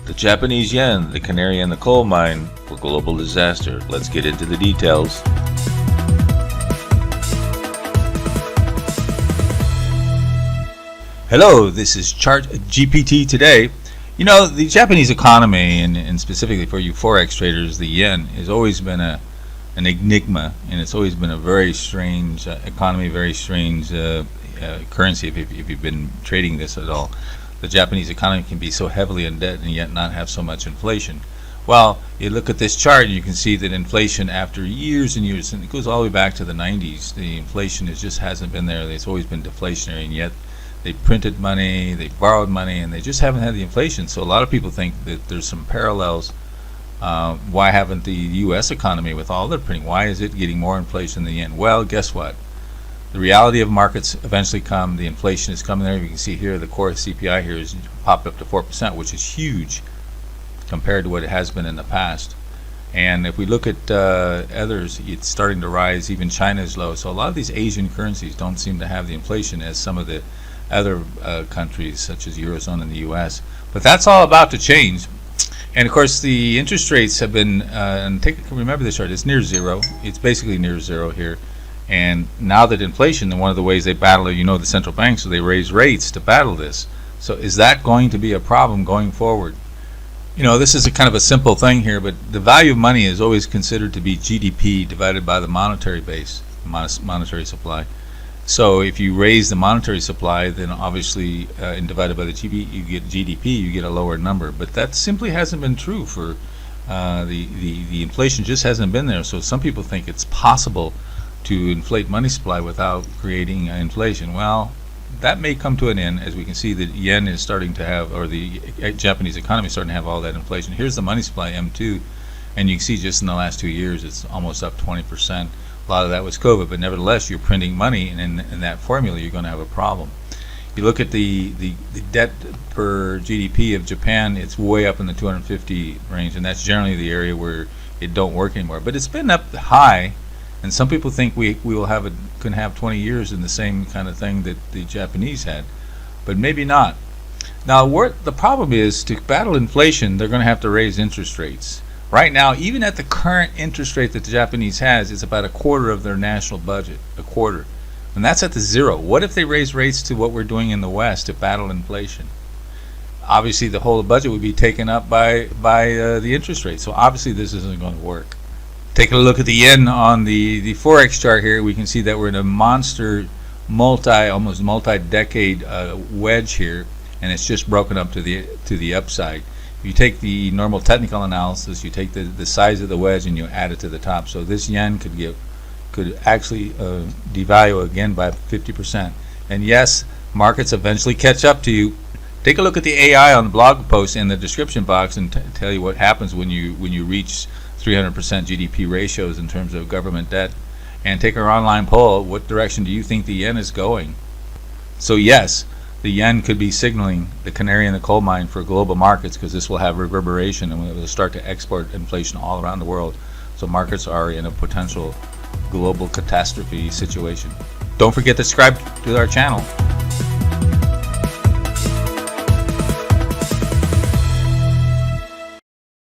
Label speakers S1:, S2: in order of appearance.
S1: The Japanese yen, the canary in the coal mine for global disaster. Let's get into the details. Hello, this is Chart GPT today. You know, the Japanese economy, and specifically for you forex traders, the yen has always been an enigma, and it's always been a very strange economy, very strange currency if you've been trading this at all. The Japanese economy can be so heavily in debt and yet not have so much inflation. Well, you look at this chart and you can see that inflation after years and years, and it goes all the way back to the 90s, the inflation just hasn't been there. It's always been deflationary, and yet they printed money, they borrowed money, and they just haven't had the inflation. So a lot of people think that there's some parallels. Why haven't the U.S. economy, with all their printing, why is it getting more inflation than the yen? Well, guess what? The reality of markets eventually come. The inflation is coming there. You can see here the core CPI here is popped up to 4%, which is huge compared to what it has been in the past. And if we look at others, it's starting to rise. Even China is low. So a lot of these Asian currencies don't seem to have the inflation as some of the other countries, such as Eurozone and the U.S. But that's all about to change. And of course, the interest rates have been, remember this chart, it's near zero. It's basically near zero here. And now that inflation, and one of the ways they battle it, the central banks, so they raise rates to battle this. So is that going to be a problem going forward? This is a kind of a simple thing here, but the value of money is always considered to be GDP divided by the monetary base, monetary supply. So if you raise the monetary supply, then obviously, and divided by the GDP, you get a lower number. But that simply hasn't been true for the inflation just hasn't been there. So some people think it's possible to inflate money supply without creating inflation. Well, that may come to an end, as we can see that yen is starting to have, or the Japanese economy is starting to have all that inflation. Here's the money supply, M2, and you can see just in the last 2 years it's almost up 20%. A lot of that was COVID, but nevertheless you're printing money, and in that formula you're going to have a problem. You look at the debt per GDP of Japan, it's way up in the 250 range, and that's generally the area where it don't work anymore. But it's been up high. And some people think we will can have 20 years in the same kind of thing that the Japanese had, but maybe not. Now, the problem is, to battle inflation, they're going to have to raise interest rates. Right now, even at the current interest rate that the Japanese has, it's about a quarter of their national budget, a quarter. And that's at the zero. What if they raise rates to what we're doing in the West to battle inflation? Obviously, the whole budget would be taken up by the interest rate. So obviously, this isn't going to work. Take a look at the yen on the forex chart here. We can see that we're in a monster, almost multi-decade wedge here, and it's just broken up to the upside. If you take the normal technical analysis, you take the size of the wedge and you add it to the top. So this yen could actually devalue again by 50%. And yes, markets eventually catch up to you. Take a look at the AI on the blog post in the description box and tell you what happens when you reach 300% GDP ratios in terms of government debt. And take our online poll. What direction do you think the yen is going? So yes, the yen could be signaling the canary in the coal mine for global markets, because this will have reverberation and will start to export inflation all around the world. So markets are in a potential global catastrophe situation. Don't forget to subscribe to our channel.